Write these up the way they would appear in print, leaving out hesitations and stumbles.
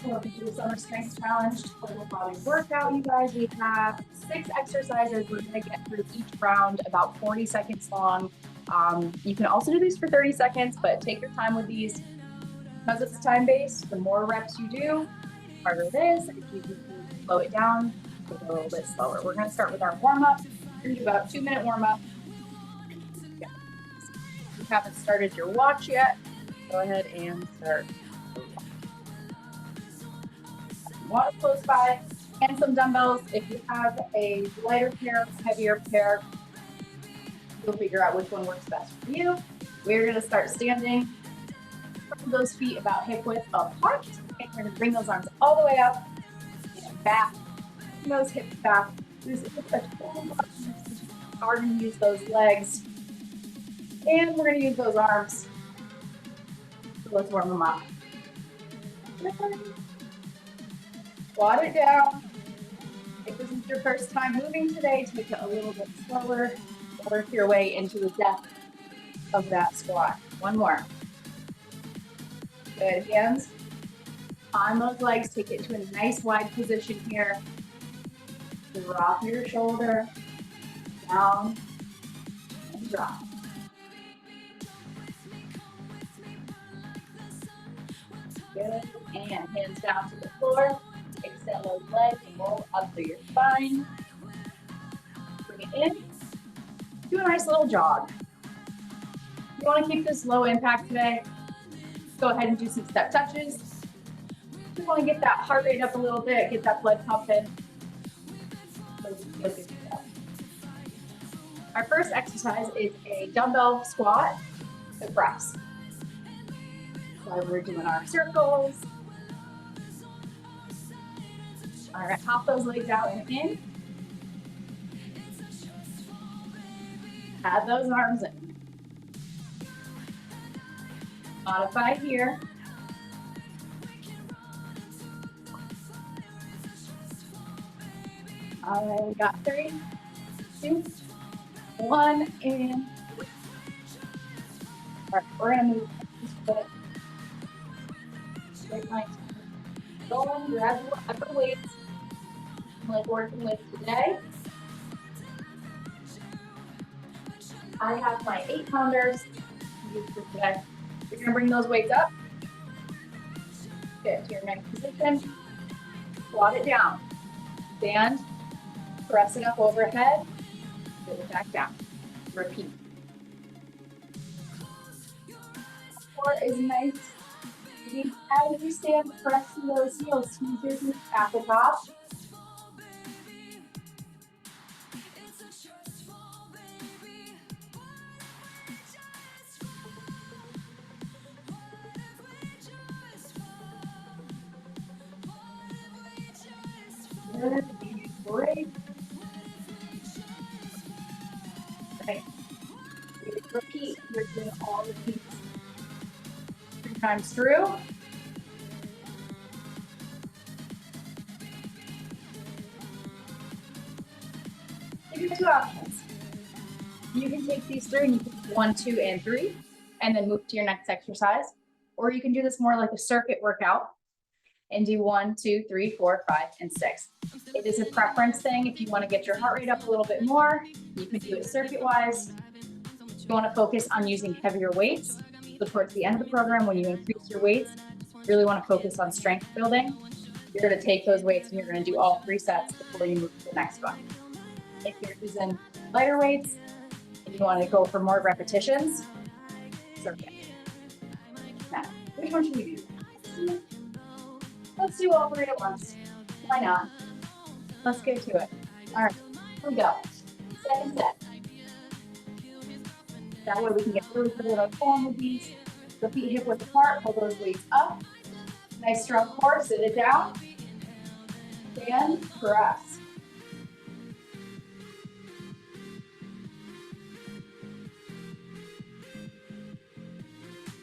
Welcome to the Summer Strength Challenge total body workout, you guys. We have 6 exercises. We're going to get through each round about 40 seconds long. You can also do these for 30 seconds, but take your time with these. Because it's time-based, the more reps you do, the harder it is. If you can slow it down, go a little bit slower. We're going to start with our warm-up. We're going to do about a 2-minute warm-up. If you haven't started your watch yet, go ahead and start. Water close by, and some dumbbells. If you have a lighter pair, heavier pair, you'll figure out which one works best for you. We're going to start standing. Those feet about hip width apart, and we're going to bring those arms all the way up and back. Those hips back. This is a total body. We're going to use those legs, and we're going to use those arms. So let's warm them up. Squat it down. If this is your first time moving today, take it a little bit slower. Work your way into the depth of that squat. One more. Good. Hands on those legs. Take it to a nice wide position here. Drop your shoulder down and drop. Good. And hands down to the floor. Extend those legs and roll up through your spine. Bring it in. Do a nice little jog. You want to keep this low impact today. Go ahead and do some step touches. You want to get that heart rate up a little bit, get that blood pumping. Our first exercise is a dumbbell squat with press. So we're doing our circles. All right, hop those legs out and in. Add those arms in. Modify here. All right, we got 3, 2, 1, and all right, we're gonna move this foot. Straight line. Going, grab your upper weights. Like working with today. I have my 8-pounders for today. You're gonna bring those weights up. Get to your next position. Squat it down. Stand. Press it up overhead. Put it back down. Repeat. Core is nice. As you stand, press those heels. Squeeze your feet at the top. Good. Break. Right. Repeat. You're doing all of these 3 times through. Give you 2 options. You can take these through and you can do 1, 2, and 3, and then move to your next exercise. Or you can do this more like a circuit workout and do 1, 2, 3, 4, 5, and 6. It is a preference thing. If you want to get your heart rate up a little bit more, you can do it circuit-wise. If you want to focus on using heavier weights, so towards the end of the program, when you increase your weights, you really want to focus on strength building. You're going to take those weights and you're going to do all 3 sets before you move to the next one. If you're using lighter weights and you want to go for more repetitions, circuit. Now, which one should we do? Let's do all 3 at once. Why not? Let's get to it. All right, here we go. Second set. That way we can get really good at our form with these. The feet hip width apart, pull those weights up. Nice strong core, sit it down. Stand, press.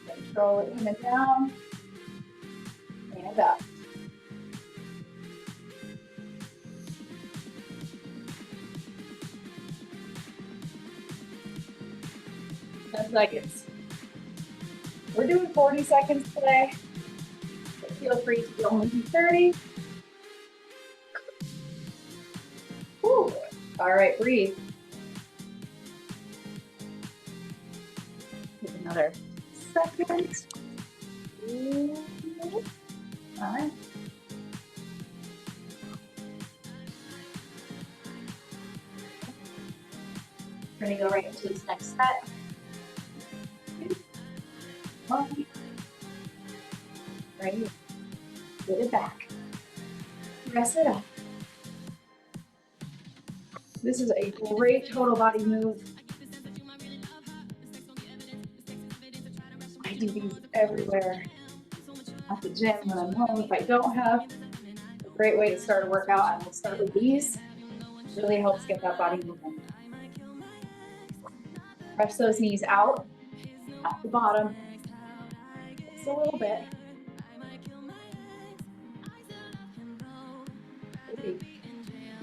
Control it in and down. And up. 10 seconds. We're doing 40 seconds today. Feel free to only do 30. Whew. All right, breathe. Take another second. All right. We're gonna go right into this next set. 1. Right. Get it back. Press it up. This is a great total body move. I do these everywhere. At the gym, when I'm home, if I don't have a great way to start a workout, I will start with these. It really helps get that body moving. Press those knees out at the bottom. Just a little bit. 3,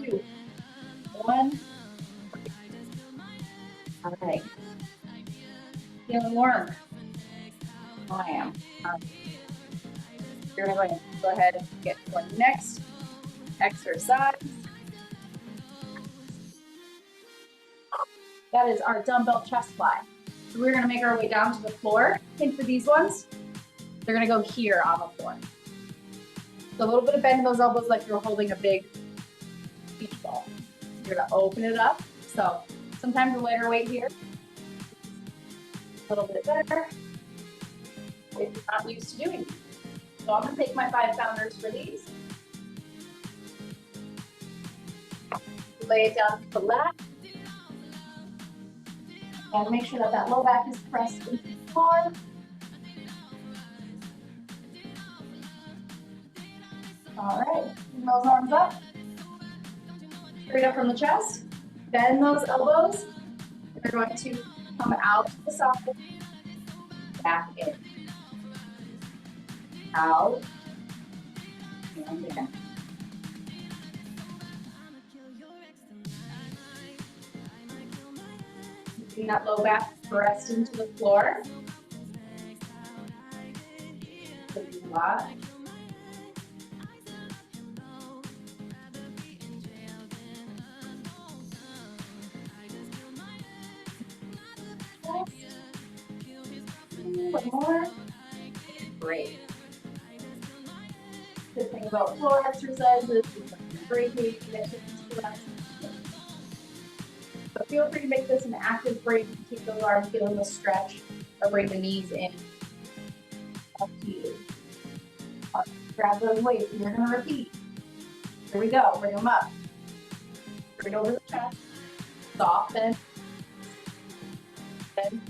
2, 1. All right. Feeling warm? I am. You're going to go ahead and get to our next exercise. That is our dumbbell chest fly. So we're going to make our way down to the floor. I think for these ones, they're going to go here on the floor. So a little bit of bend in those elbows like you're holding a big beach ball. You're going to open it up. So sometimes a lighter weight here. A little bit better if you're not used to doing it. So I'm going to take my 5-pounders for these. Lay it down flat. And make sure that that low back is pressed into the floor. All right, bring those arms up. Straight up from the chest. Bend those elbows. We're going to come out to the side. Back in. Out. And in. Keeping that low back pressed into the floor. Pretty flat. One more. Great. Good thing about floor exercises is great way to get to relax. So feel free to make this an active break. Keep those arms, get a little stretch, or bring the knees in. Up to you. Grab those weights, and you're going to repeat. Here we go. Bring them up. Straight over the chest. Soften. Then.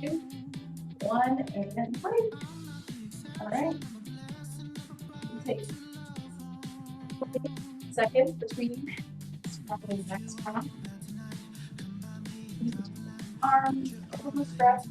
Two, 1, and break. All right. You take 20 seconds between the next one. Arms, a little stretch.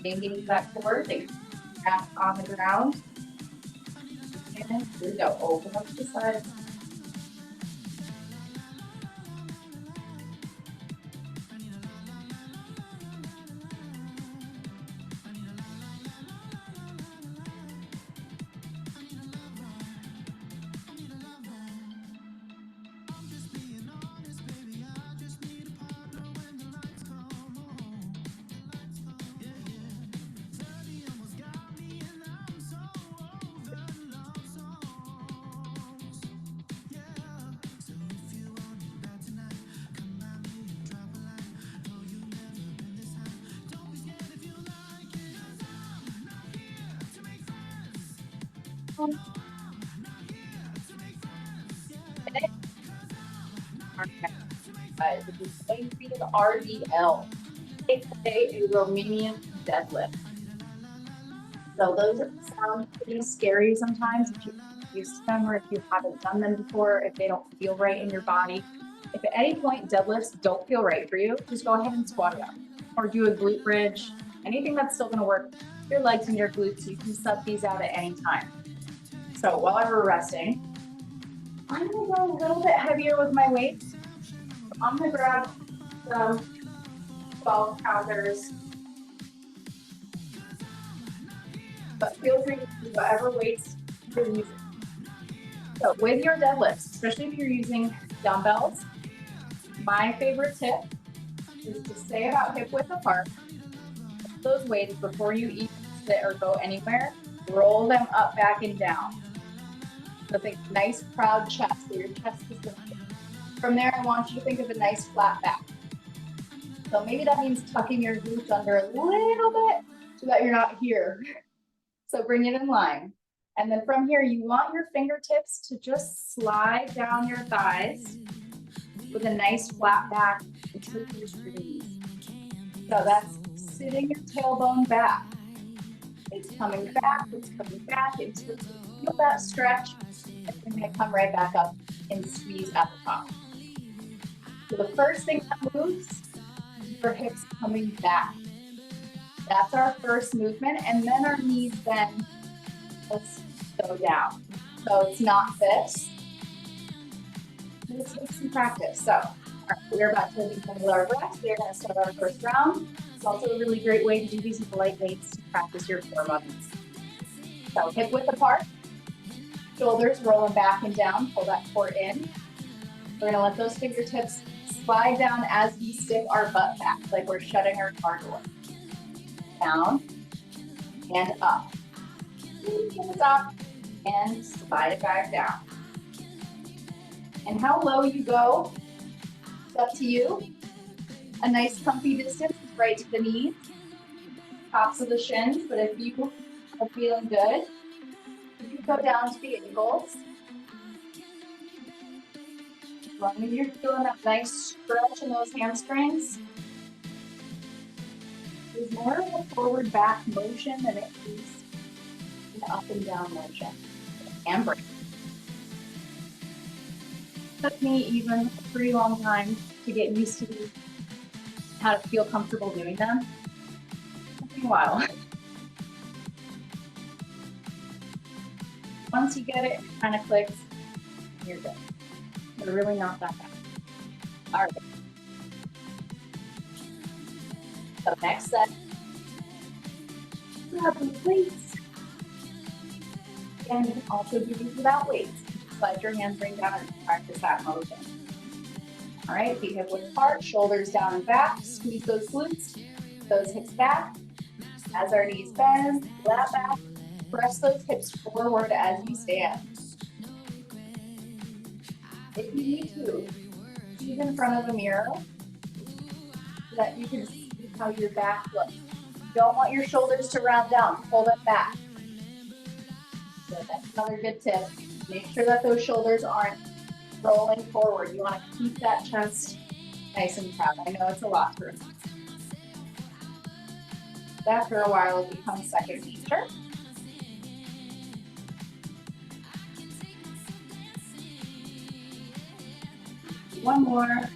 And getting back forward, they tap on the ground. And here we go. Open up to the side. Our next exercise, which is going to be the RDL, aka a Romanian deadlift. So those sound pretty scary sometimes if you're used to them or if you haven't done them before, if they don't feel right in your body. If at any point deadlifts don't feel right for you, just go ahead and squat it up or do a glute bridge. Anything that's still going to work your legs and your glutes, you can sub these out at any time. So while we're resting, I'm going to go a little bit heavier with my weights. I'm going to grab some 12 counters, but feel free to use whatever weights you're using. So with your deadlifts, especially if you're using dumbbells, my favorite tip is to stay about hip width apart. Those weights before you even sit or go anywhere, roll them up, back, and down. So think nice proud chest, so your chest is lifted. From there, I want you to think of a nice flat back. So maybe that means tucking your glutes under a little bit so that you're not here. So bring it in line. And then from here, you want your fingertips to just slide down your thighs with a nice flat back until you squeeze. So that's sitting your tailbone back. It's coming back, until you feel that stretch, and you're gonna come right back up and squeeze at the top. So the first thing that moves is your hips coming back. That's our first movement, and then our knees then, let's go down. So it's not this. This takes some practice. So we're about to begin with our rest. We're going to start our first round. It's also a really great way to do these with light weights to practice your core movements. So hip width apart, shoulders rolling back and down, pull that core in. We're going to let those fingertips slide down as we stick our butt back, like we're shutting our car door. Down and up. Get the top and slide it back down. And how low you go, it's up to you. A nice comfy distance is right to the knees, tops of the shins, but if you are feeling good, you can go down to the ankles. As long as you're feeling that nice stretch in those hamstrings, there's more of a forward back motion than it is an up and down motion. And break. It took me even a pretty long time to get used to how to feel comfortable doing them. It took me a while. Once you get it, it kind of clicks, you're good. They're really not that bad. All right. So next set, grab the weights. And you can also do these without weights. Slide your hands right down and practice that motion. All right, feet hip width apart, shoulders down and back. Squeeze those glutes, those hips back. As our knees bend, flat back. Press those hips forward as you stand. If you need to, squeeze in front of the mirror so that you can see how your back looks. You don't want your shoulders to round down. Pull them back. So that's another good tip. Make sure that those shoulders aren't rolling forward. You want to keep that chest nice and proud. I know it's a lot for us. After a while, it becomes second nature. One more.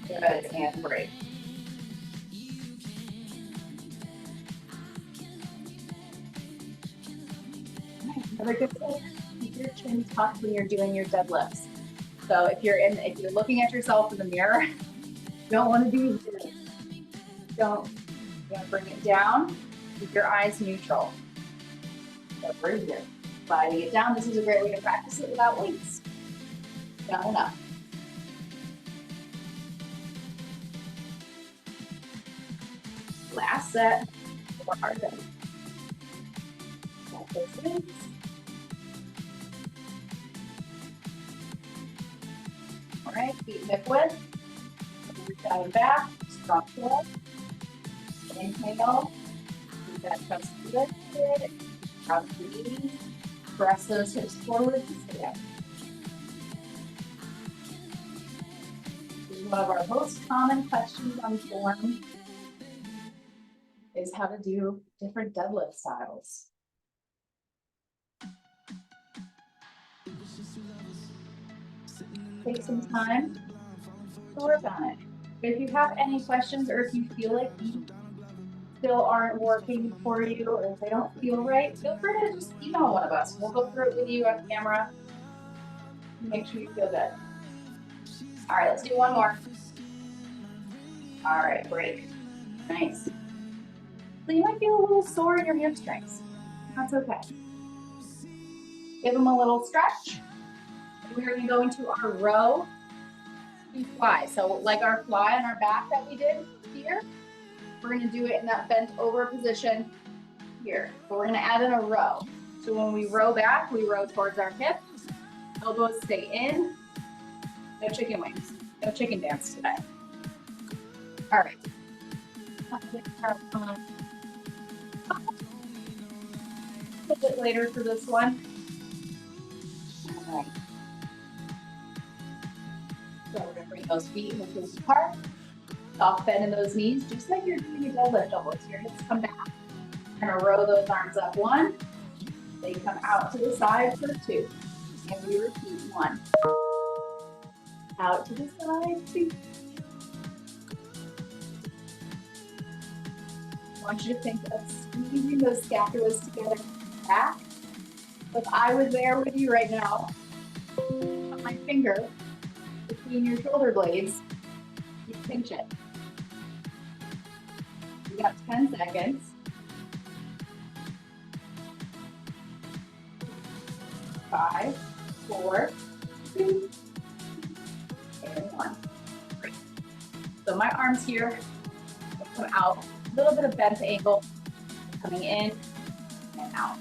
Good, and break. Another good tip, keep your chin tucked when you're doing your deadlifts. So if you're looking at yourself in the mirror, you don't want to do this. Don't. You want to bring it down, keep your eyes neutral. So we're here. Sliding it down. This is a great way to practice it without weights. Down and up. Last set for our day. All right, feet hip width. Down and back, strong core. Inhale, Keep that chest lifted. Drop the knees. Press those hips forward to stay up. This is one of our most common questions on form is how to do different deadlift styles. Take some time to work on it. If you have any questions or if you feel like you still aren't working for you or if they don't feel right, feel free to just email one of us. We'll go through it with you on camera. Make sure you feel good. All right, let's do one more. All right, break. Nice. So you might feel a little sore in your hamstrings. That's okay. Give them a little stretch. We're going to go into our row and fly. So like our fly on our back that we did here, we're going to do it in that bent over position here. But we're going to add in a row. So when we row back, we row towards our hip. Elbows stay in. No chicken wings. No chicken dance today. All right. A bit later for this one. All right. So we're going to bring those feet hips apart. Soft bend in those knees, just like you're doing your deadlift elbows. Your hips come back. We're going to row those arms up. One. They come out to the side for two. And we repeat. One. Out to the side. Two. I want you to think of squeezing those scapulas together back. If I was there with you right now, put my finger between your shoulder blades, you pinch it. You got 10 seconds. 5, 4, 3, and 1. Great. So my arms here come out, a little bit of bent angle, coming in and out.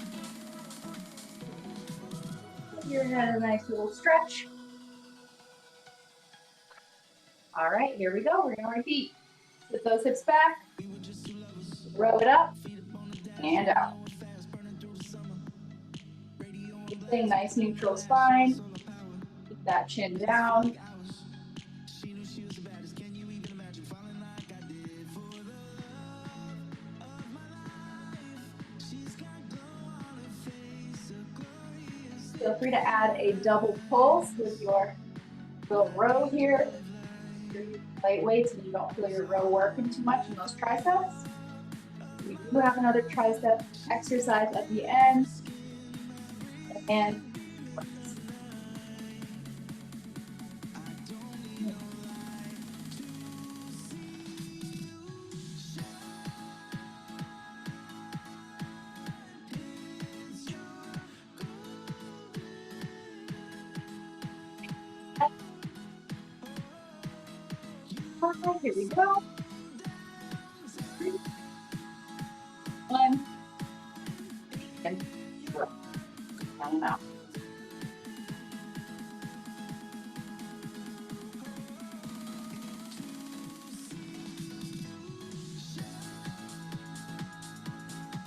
Give your head a nice little stretch. All right, here we go. We're going to repeat. Sit those hips back, row it up, and out. Keep a nice neutral spine. Keep that chin down. Feel free to add a double pulse with your little row here. Light weights and you don't feel your row working too much in those triceps. We do have another tricep exercise at the end. And here we go. 3, 1, and row. Down and out.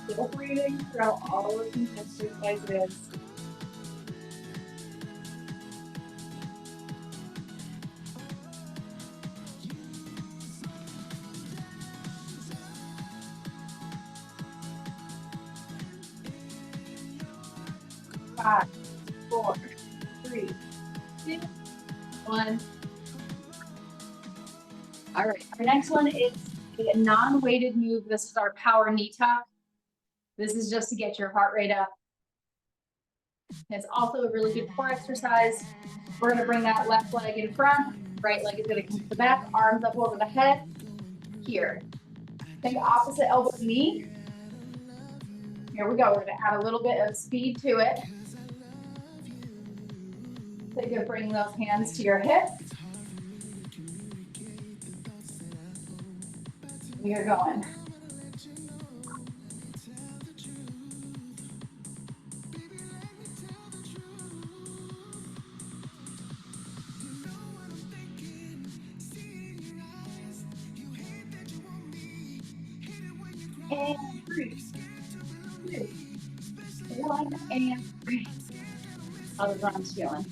Still breathing throughout all of these exercises. Five, 4, 3, 2, 1. All right, our next one is a non-weighted move. This is our power knee tuck. This is just to get your heart rate up. It's also a really good core exercise. We're gonna bring that left leg in front, right leg is gonna come to the back, arms up over the head. Here. Think opposite elbow to knee. Here we go, we're gonna add a little bit of speed to it. So you're bringing those hands to your hips. We are going. And 3, and three. How those arms feeling?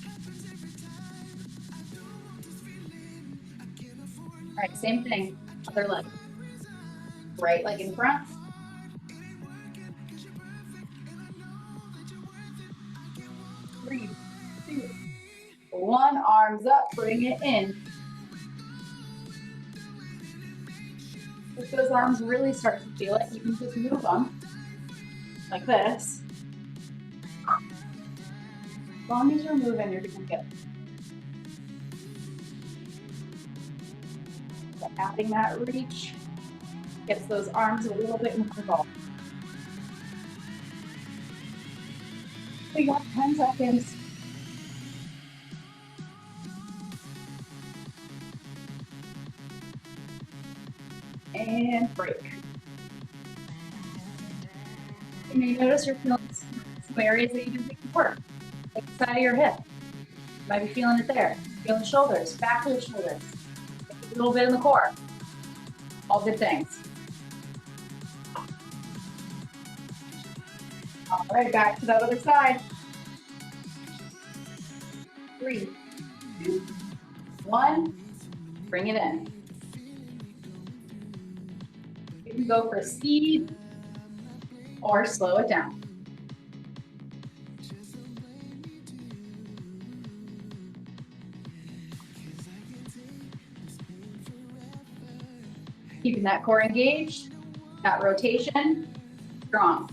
All right, same thing, other leg. Right leg in front. Three, two, one, arms up, bring it in. If those arms really start to feel it, you can just move them like this. As long as you're moving, you're doing good. So adding that reach gets those arms a little bit more involved. We got 10 seconds. And break. You may notice you're feeling some areas that you didn't think were, like the side of your hip. You might be feeling it there. Feel the shoulders, back of the shoulders, a little bit in the core. All good things. All right, back to that other side. 3, 2, 1. Bring it in. You can go for speed or slow it down. Keeping that core engaged, that rotation strong.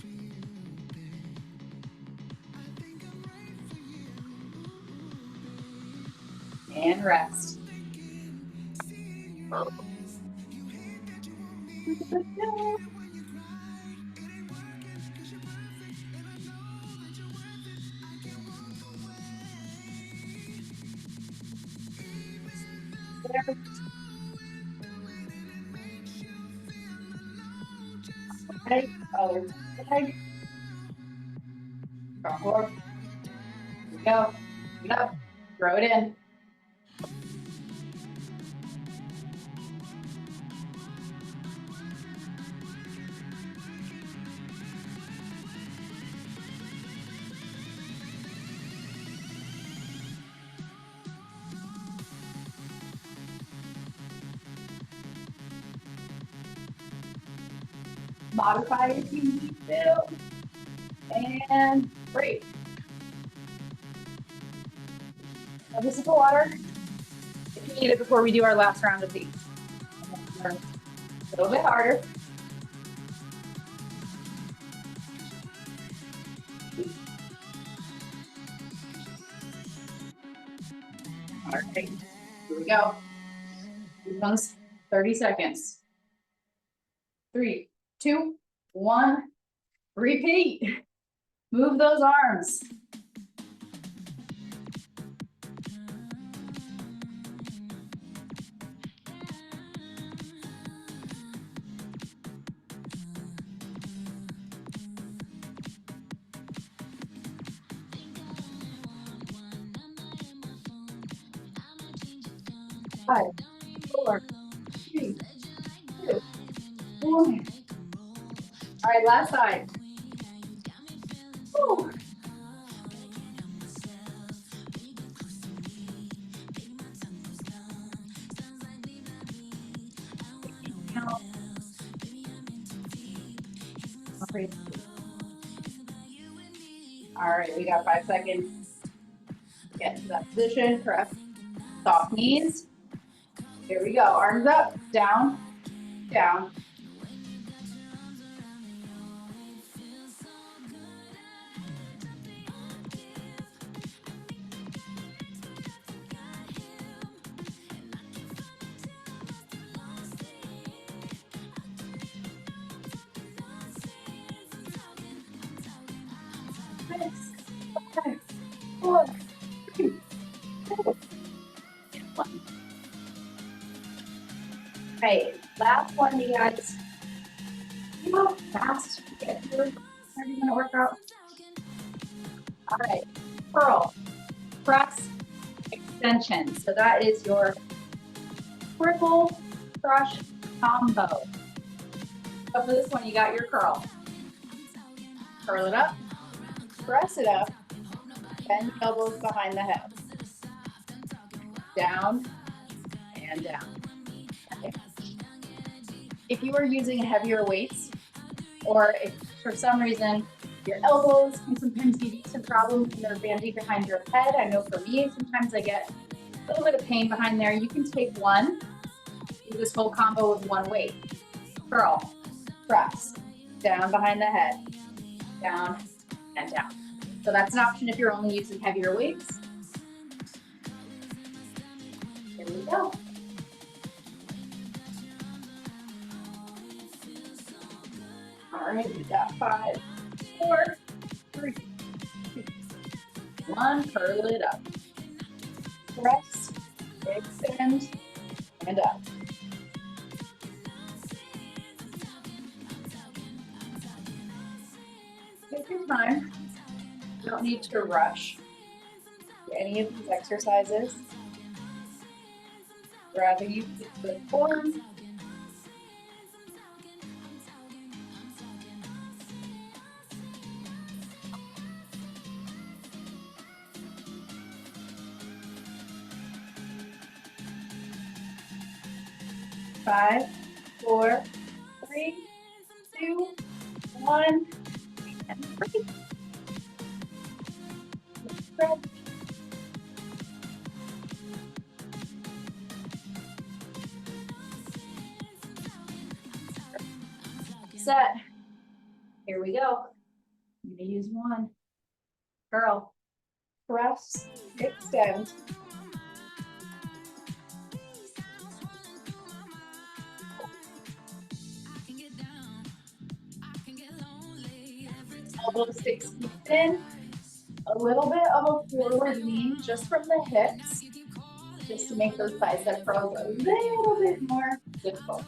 And rest. Okay, other leg. Strong core. Here we go. Get up. Throw it in. Modify if you need to. And break. Now this is the water. If you need it before we do our last round of these. A little bit harder. All right, here we go. This one's 30 seconds. 3, 2, 1. Repeat. Move those arms. Five, 4, 3, 2, 1. All right, last side. Woo. All right, we got 5 seconds. Get into that position, correct. Soft knees. Here we go, arms up, down, down. Five, 4, 3, 2, 1. Right, last one, you guys. You know how fast you get through a 30-minute workout? All right, curl, press, extension. So that is your triple crush combo. So for this one, you got your curl. Curl it up, Press it up, bend the elbows behind the head. Down and down. Okay. If you are using heavier weights, or if for some reason your elbows can sometimes give you some problems when they're banding behind your head. I know for me, sometimes I get a little bit of pain behind there. You can take one, do this whole combo with one weight. Curl, press, down behind the head, down and down. So that's an option if you're only using heavier weights. Here we go. All right, we got 5, 4, 3, 2, 1. Curl it up. Press, extend, and up. Take your time. You don't need to rush any of these exercises. Rather you keep good form. Five, 4, 3, 2, 1, and break. Stretch. Set. Here we go. I'm gonna use one. Curl, press, extend. Elbow sticks in. A little bit of a forward lean just from the hips, just to make those bicep curls a little bit more difficult.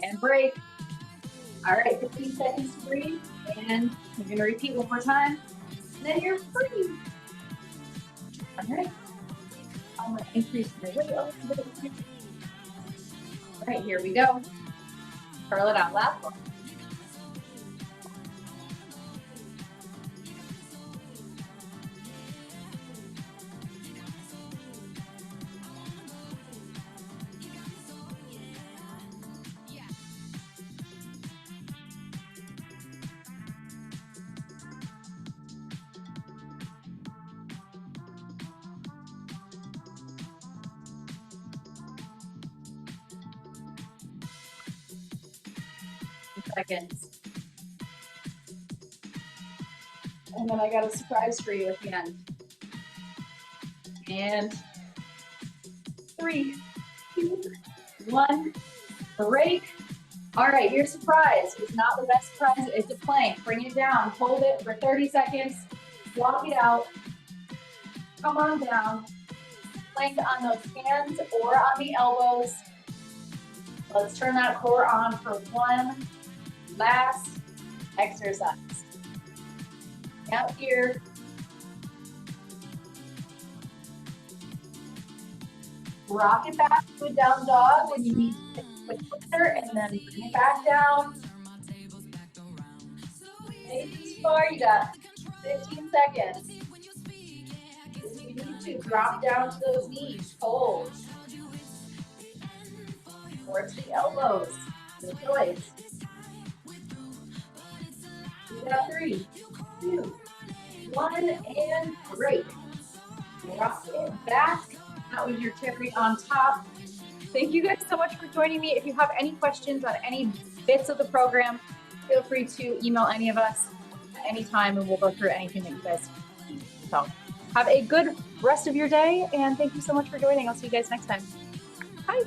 And break. All right, 15 seconds to breathe, and you're gonna repeat one more time, and then you're free. All right, I'm gonna increase my weight a little bit. All right, here we go. Curl it out, last one. Seconds. And then I got a surprise for you at the end. And 3, 2, 1, break. All right, your surprise is not the best surprise. It's a plank. Bring it down, hold it for 30 seconds, walk it out, come on down, plank on those hands or on the elbows. Let's turn that core on for one last exercise. Out here. Rock it back to a down dog when you need to quick flicker, and then bring it back down. Make it this far, you got 15 seconds. If you need to, drop down to those knees, hold. Or to the elbows, no choice. We got 3, 2, 1, and break. Rock it back. That was your cherry on top. Thank you guys so much for joining me. If you have any questions on any bits of the program, feel free to email any of us at any time, and we'll go through anything that you guys need. So have a good rest of your day, and thank you so much for joining. I'll see you guys next time. Bye.